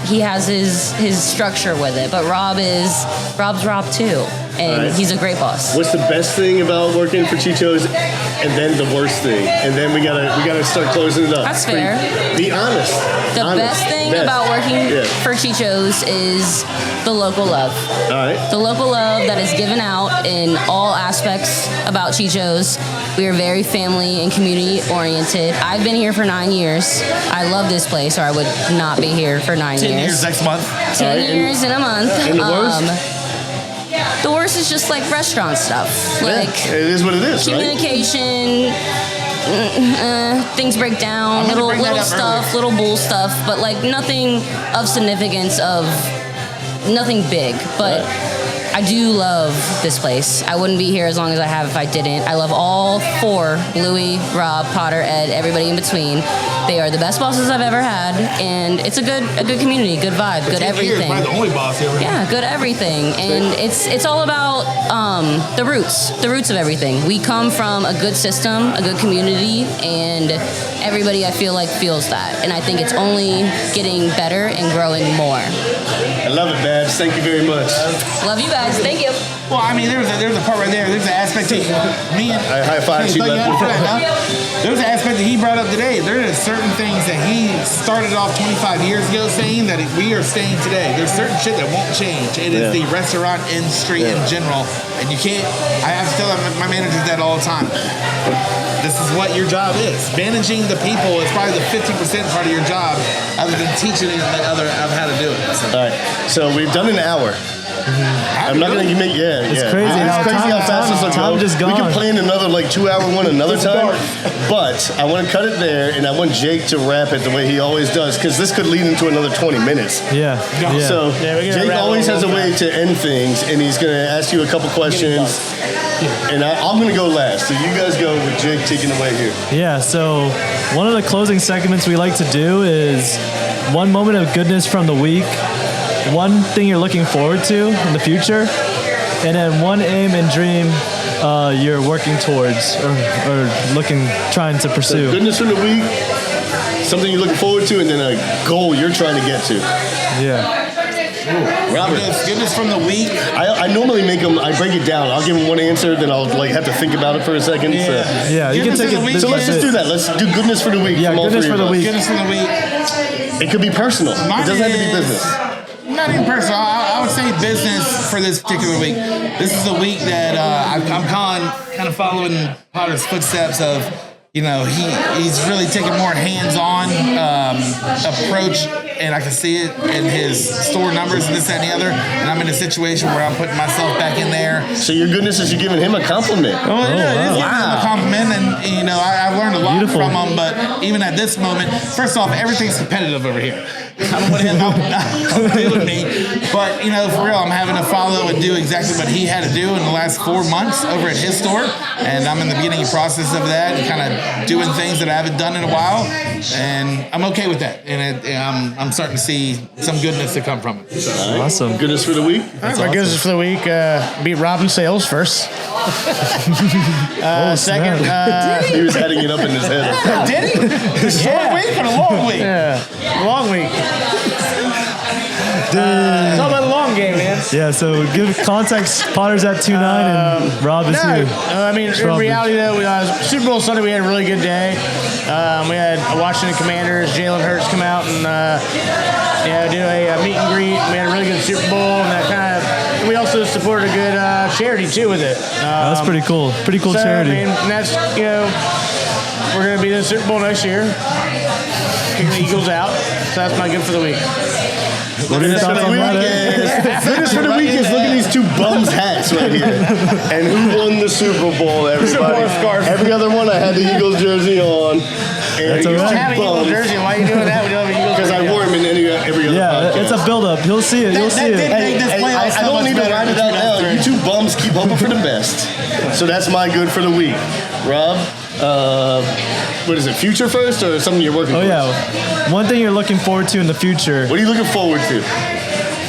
he has his structure with it. But Rob's Rob too. And he's a great boss. What's the best thing about working for Chicho's, and then the worst thing, and then we gotta start closing it up. That's fair. Be honest. The best thing about working for Chicho's is the local love. All right. The local love that is given out in all aspects about Chicho's. We are very family and community oriented. I've been here for 9 years. I love this place, or I would not be here for 9 years. 10 years next month. 10 years in a month. And the worst? The worst is just restaurant stuff. It is what it is, communication, things break down, little stuff, little bull stuff, but nothing of significance, of nothing big. But I do love this place. I wouldn't be here as long as I have if I didn't. I love all four, Louie, Rob, Potter, Ed, everybody in between. They are the best bosses I've ever had, and it's a good community, good vibe, good everything. You're the only boss here. Yeah, good everything, and it's all about the roots of everything. We come from a good system, a good community, and everybody I feel feels that, and I think it's only getting better and growing more. I love it, Babs. Thank you very much. Love you guys. Thank you. Well, I mean, there's a part right there. There's an aspect of me and I high-fived you. There's an aspect that he brought up today. There are certain things that he started off 25 years ago saying that we are saying today. There's certain shit that won't change. It is the restaurant industry in general, and you can't. I have to tell my managers that all the time. This is what your job is. Managing the people is probably the 50% part of your job, other than teaching them of how to do it. So. All right. So we've done an hour. I'm not gonna make It's crazy how fast this will go. just gone. We can plan another 2-hour one another time, but I want to cut it there, and I want Jake to wrap it the way he always does, because this could lead into another 20 minutes. Yeah. So Jake always has a way to end things, and he's gonna ask you a couple questions, and I'm gonna go last. So you guys go with Jake taking away here. Yeah. So one of the closing segments we like to do is one moment of goodness from the week, one thing you're looking forward to in the future, and then one aim and dream you're working towards or trying to pursue. So goodness from the week, something you're looking forward to, and then a goal you're trying to get to. Yeah. Robert. Goodness from the week. I normally make them. I break it down. I'll give them one answer, then I'll like have to think about it for a second. So. Yeah, you can Goodness take of the it. week. So let's just do that. Let's do goodness for the week. Yeah, from all goodness three for of the us. week. Goodness from the week. It could be personal. Mine It doesn't have to be is- business. Not even personal. I would say business for this particular week. This is a week that I'm kind of following Potter's footsteps of, he's really taking more hands-on approach, and I can see it in his store numbers and this, that, and the other. And I'm in a situation where I'm putting myself back in there. So your goodness is you're giving him a compliment. Well, it is wow. a compliment, and I've learned a lot Beautiful. from him. But even at this moment, first off, everything's competitive over here. I don't want him outdoing me, but for real, I'm having to follow and do exactly what he had to do in the last 4 months over at his store, and I'm in the beginning process of that and kind of doing things that I haven't done in a while, and I'm okay with that, and I'm starting to see some goodness to come from it. So. Awesome. Goodness for the week. My goodness for the week, beat Robin sales first. Second, He was adding it up in his head. Did he? Short week or a long week? long week. It's all about the long game, man. Yeah, so give context. Potter's at 2-9 and Rob is here. I mean, in Strawbridge. reality, though, Super Bowl Sunday, we had a really good day. We had Washington Commanders, Jalen Hurts come out and do a meet and greet. We had a really good Super Bowl, and we also supported a good charity too with it. That's pretty cool. Pretty cool charity. I mean, and that's we're gonna be in the Super Bowl next year, kicking the Eagles out. So that's my good for the week. What are your thoughts on that? Goodness for the week is look at these two bums hats right here. And who won the Super Bowl, everybody? Every other one I had the Eagles jersey on. And That's these all right. two Have an Eagles bums, jersey. Why are you doing that? We don't have an Eagles because jersey. I wore them in every other Yeah, podcast. it's a build-up. You'll see it. You'll see that it. did- Hey, This hey, playoff's I so don't much need to better write it than out now. 2003. You two bums keep hoping for the best. So that's my good for the week. Rob, what is it, future first or something you're working Oh, towards? yeah. One thing you're looking forward to in the future, What are you looking forward to?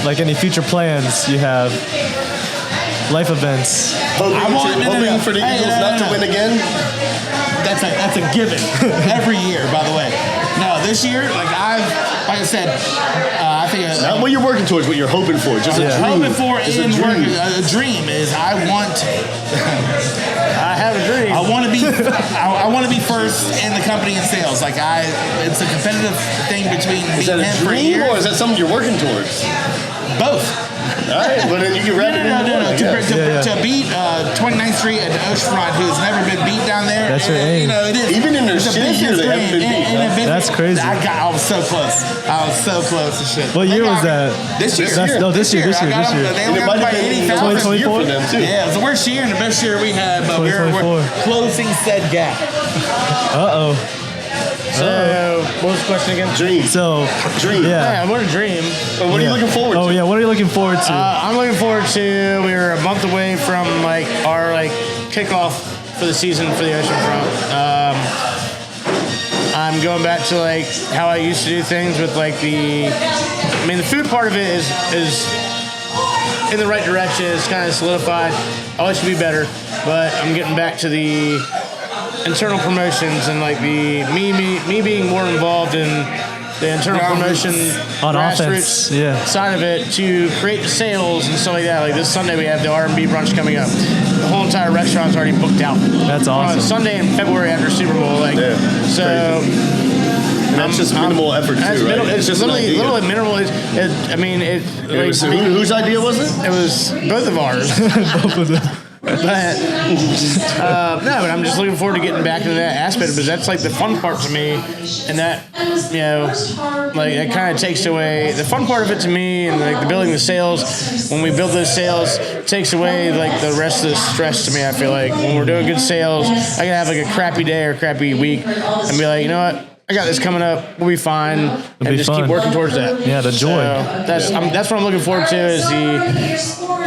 like any future plans you have, life events. Hoping for the Hey, Eagles not to win again? That's a given every year. By the way, no, this year, like I said, I think Not what you're working towards, what you're hoping for. Just a dream. hoping for Just a in work. dream. A dream is I want I have a dream. I want to be I want to be first in the company in sales. Like it's a competitive thing between me Is that and a him for dream years. or is that something you're working towards? Both. All right, well then you can wrap it in No. one, I guess. To beat 29th Street and Oceanfront, who's never been beat down there. That's your aim. It is. Even in their It's a shitty year, business they haven't been dream. beat, In a huh? business- That's crazy. I was so close. I was so close to shit. What year was that? This year. This year. I got them. They And only it got might by have been the 80,000. worst year for 2024? them too. Yeah, it was the worst year and the best year we had, but we're 2024. closing said gap. Uh-oh. So, what was the question again? Dream. So, Dream. yeah. What a dream. Or what are you looking forward to? Oh, yeah. What are you looking forward to? I'm looking forward to. We were a month away from our kickoff for the season for the Oceanfront. I'm going back to how I used to do things with the food part of it is in the right direction. It's kind of solidified. Always should be better, but I'm getting back to the internal promotions and me being more involved in the internal promotion On grassroots offense, yeah. side of it to create the sales and stuff like that. Like this Sunday we have the R&B brunch coming up. The whole entire restaurant's already booked out. That's awesome. Sunday in February after Super Bowl. Yeah, so. And that's just minimal effort too, That's right? it's just an literally idea. literally minimal. It was, whose idea was it? It was both of ours. Both of them. But I'm just looking forward to getting back into that aspect because that's the fun part to me, and that it kind of takes away the fun part of it to me, and the building the sales. When we build those sales, it takes away the rest of the stress to me. I feel like when we're doing good sales, I can have a crappy day or a crappy week, and be like, you know what? I got this coming up. We'll be fine, and be just fun. keep working towards that. Yeah, the joy. So that's what I'm looking forward to is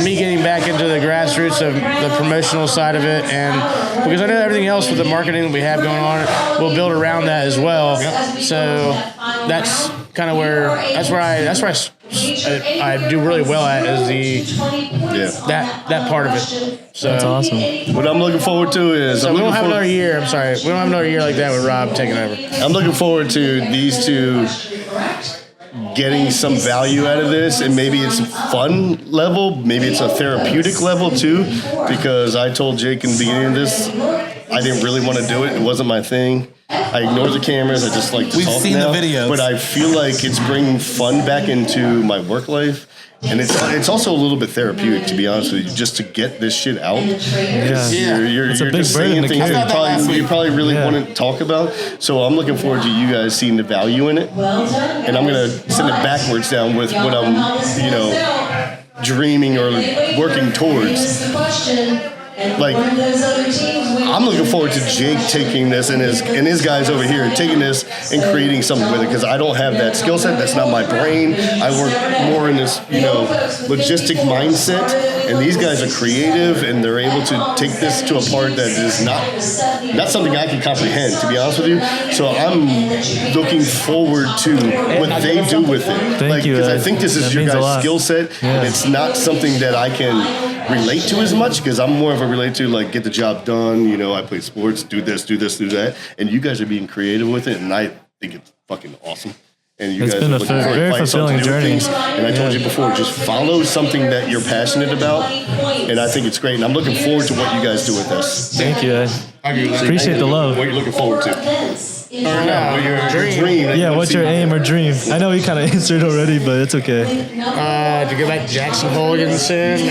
me getting back into the grassroots of the promotional side of it, and because I know everything else with the marketing that we have going on, we'll build around that as well. So that's kind of where I do really well at is that part of it. So That's awesome. What I'm looking forward to is So we don't have another year. I'm sorry, we don't have another year like that with Rob taking over. I'm looking forward to these two getting some value out of this, and maybe it's a fun level, maybe it's a therapeutic level too, because I told Jake in the beginning of this, I didn't really want to do it. It wasn't my thing. I ignore the cameras. I just like to We've talk seen now. the videos. But I feel like it's bringing fun back into my work life. And it's also a little bit therapeutic, to be honest with you, just to get this shit out. Yeah. You're It's a big just burden saying to things carry. that you probably really Yeah. wouldn't talk about. So I'm looking forward to you guys seeing the value in it. And I'm going to send it backwards down with what I'm, dreaming or working towards. Like, I'm looking forward to Jake taking this and his guys over here taking this and creating something with it, because I don't have that skill set. That's not my brain. I work more in this, logistic mindset, and these guys are creative and they're able to take this to a part that is not something I can comprehend, to be honest with you. So I'm looking forward to what they do with it. Thank you, because I Ed. think this is That your means a guys' lot. skill set, and it's not something that I can relate to as much, because I'm more of a relate to like get the job done. I play sports, do this, do that, and you guys are being creative with it, and I think it's fucking awesome. And you It's guys been are a looking for very advice on fulfilling to do journey. things. And I told you before, just follow something that you're passionate about, and I think it's great. And I'm looking forward to what you guys do with this. Thank you, Ed. I agree with that. Appreciate the love. What you're looking forward to? Your dream. that you Yeah, wanna what's see. your aim or dream? I know you kind of answered already, but it's okay. To go back to Jackson Hole again soon.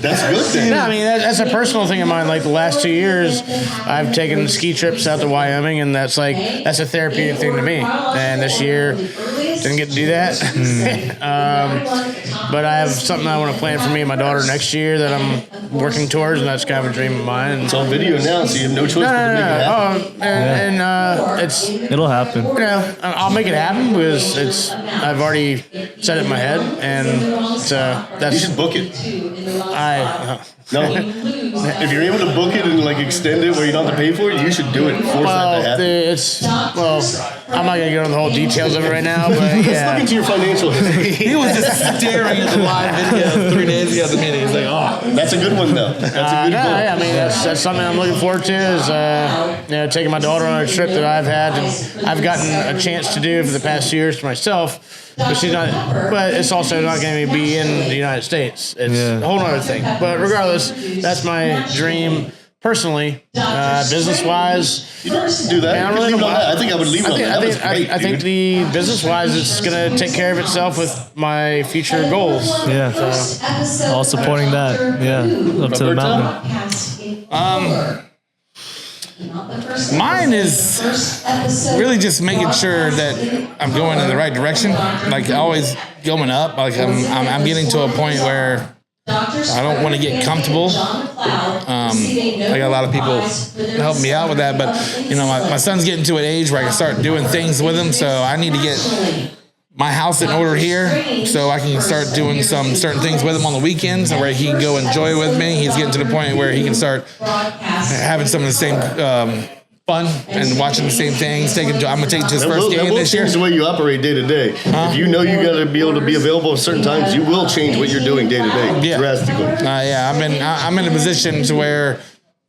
That's good then. No, I mean that's a personal thing of mine. Like the last 2 years, I've taken ski trips out to Wyoming, and that's a therapeutic thing to me. And this year, didn't get to do that. But I have something I want to plan for me and my daughter next year that I'm working towards, and that's kind of a dream of mine. It's on video now, so you have no choice but to make it happen. It's It'll happen. I'll make it happen because I've already set it in my head, and You that's should book it. No, if you're able to book it and like extend it where you don't have to pay for it, you should do it. Force that to happen. I'm not gonna get on the whole details of it right now, but Let's look yeah. into your financial history. He was just staring at the live video 3 days ago at the meeting. He's like, oh. That's a good one though. That's a good goal. I mean that's something I'm looking forward to is taking my daughter on a trip that I've had and I've gotten a chance to do for the past 2 years for myself. But she's not. But it's also not going to be in the United States. It's a whole other thing. But regardless, that's my dream personally, business wise. You don't have to do that. Man, I You really can leave it don't- on that. I think I would leave it on that. That was great, I think dude. the business wise, it's going to take care of itself with my future goals. Yeah. All supporting that. Yeah. Up to the mountain. Mine is really just making sure that I'm going in the right direction. Like always going up. Like I'm getting to a point where I don't want to get comfortable. I got a lot of people helping me out with that, but my son's getting to an age where I can start doing things with him. So I need to get my house in order here so I can start doing some certain things with him on the weekends where he can go enjoy with me. He's getting to the point where he can start having some of the same fun and watching the same things. I'm going to take his first game this year. Change the way you operate day to day. If you know you got to be able to be available at certain times, you will change what you're doing day to day drastically. I'm in a position to where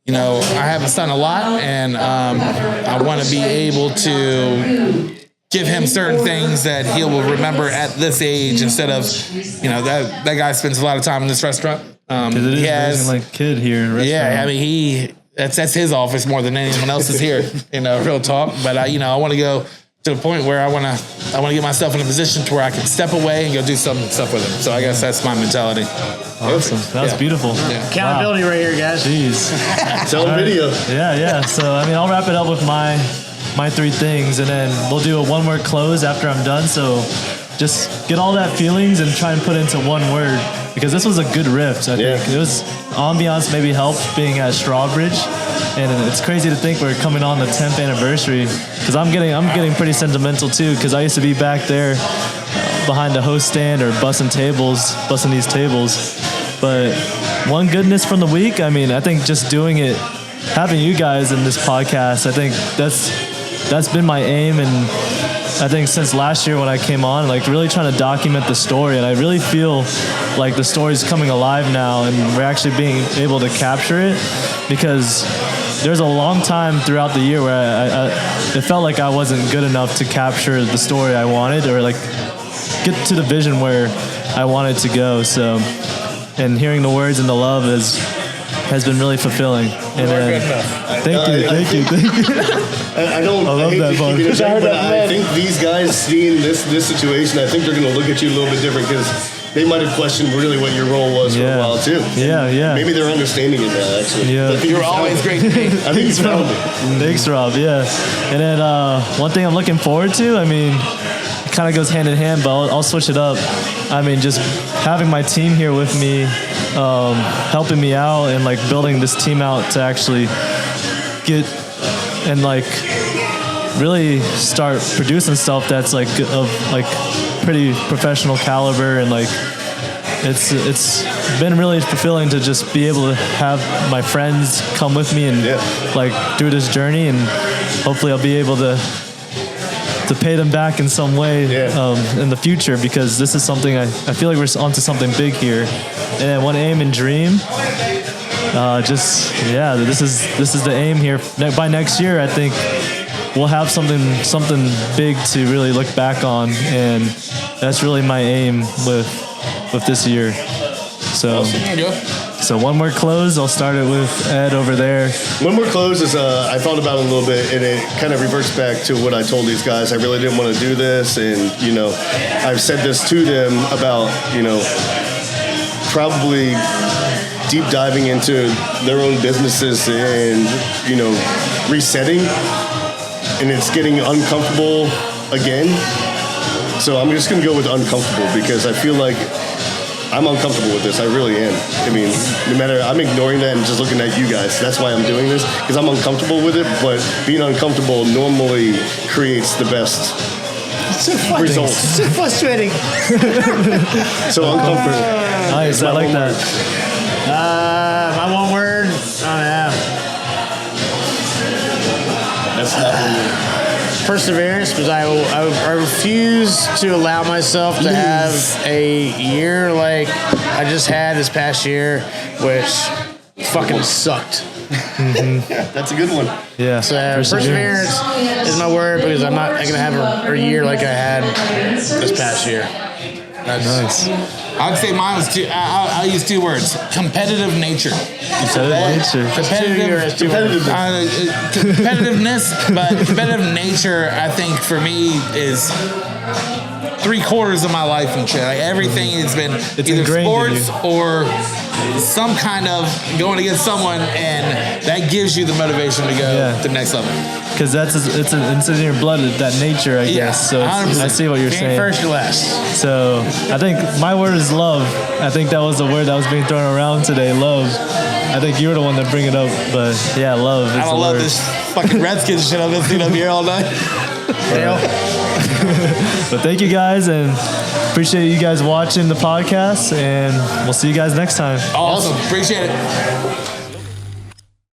I have a son a lot, and I want to be able to give him certain things that he will remember at this age instead of that guy spends a lot of time in this restaurant. Because it is raising like kid here. In Yeah, I mean that's his office more than anyone else's here. Real talk. But I want to go to the point where I want to get myself in a position to where I can step away and go do some stuff with him. So I guess that's my mentality. Awesome. That was beautiful. Yeah. Accountability right here, guys. Jeez. Tell the video. Yeah. So, I'll wrap it up with my 3 things, and then we'll do a one-word close after I'm done. So just get all that feelings and try and put it into one word, because this was a good riff. I think it was ambiance maybe helped being at Strawbridge, and it's crazy to think we're coming on the 10th anniversary, because I'm getting pretty sentimental too, because I used to be back there behind the host stand or bussing these tables. But one goodness from the week, I think just doing it, having you guys in this podcast, I think that's been my aim, and I think since last year when I came on, like really trying to document the story, and I really feel like the story's coming alive now, and we're actually being able to capture it, because there's a long time throughout the year where it felt like I wasn't good enough to capture the story I wanted, or like get to the vision where I wanted to go. So, and hearing the words and the love has been really fulfilling. And thank you. I love hate that to part. keep it in, but I think these guys seeing this situation, I think they're going to look at you a little bit different, because they might have questioned really what your role was for a while too. Yeah. Maybe they're understanding it now, actually. Yeah. I think You're always great to me. I think it's found it. Thanks, Rob. Yeah. And then one thing I'm looking forward to, I mean, it kind of goes hand in hand, but I'll switch it up. I mean, just having my team here with me, helping me out, and like building this team out to actually get and like really start producing stuff that's like of like pretty professional caliber, and like it's been really fulfilling to just be able to have my friends come with me and like do this journey, and hopefully I'll be able to pay them back in some way in the future, because this is something I feel like we're onto something big here. And one aim and dream, this is the aim here. By next year, I think we'll have something big to really look back on, and that's really my aim with this year. So. So one more close. I'll start it with Ed over there. One more close is I thought about it a little bit, and it kind of reverts back to what I told these guys. I really didn't want to do this, and I've said this to them about probably deep diving into their own businesses and resetting, and it's getting uncomfortable again. So I'm just gonna go with uncomfortable, because I feel like I'm uncomfortable with this. I really am. I mean, no matter, I'm ignoring that and just looking at you guys. That's why I'm doing this, because I'm uncomfortable with it. But being uncomfortable normally creates the best results. It's so frustrating. So uncomfortable. Nice, I like that. My one word. Oh yeah. That's not really Perseverance, because I refuse to allow myself to have a year like I just had this past year, which fucking sucked. That's a good one. Yeah. So perseverance is my word, because I'm not gonna have a year like I had this past year. That's nice. I'd say mine was I'll use two words: competitive nature. Competitiveness, but competitive nature, I think for me is 3/4 of my life and shit. Like everything has been either sports or some kind of going against someone, and that gives you the motivation to go to the next level. Because it's in your blood, that nature, I guess. So I see what you're saying. First or last. So I think my word is love. I think that was the word that was being thrown around today, love. I think you were the one that bring it up, but yeah, love. I don't love this fucking Redskins shit I've been seeing up here all night. But thank you guys, and appreciate you guys watching the podcast, and we'll see you guys next time. Awesome. Appreciate it.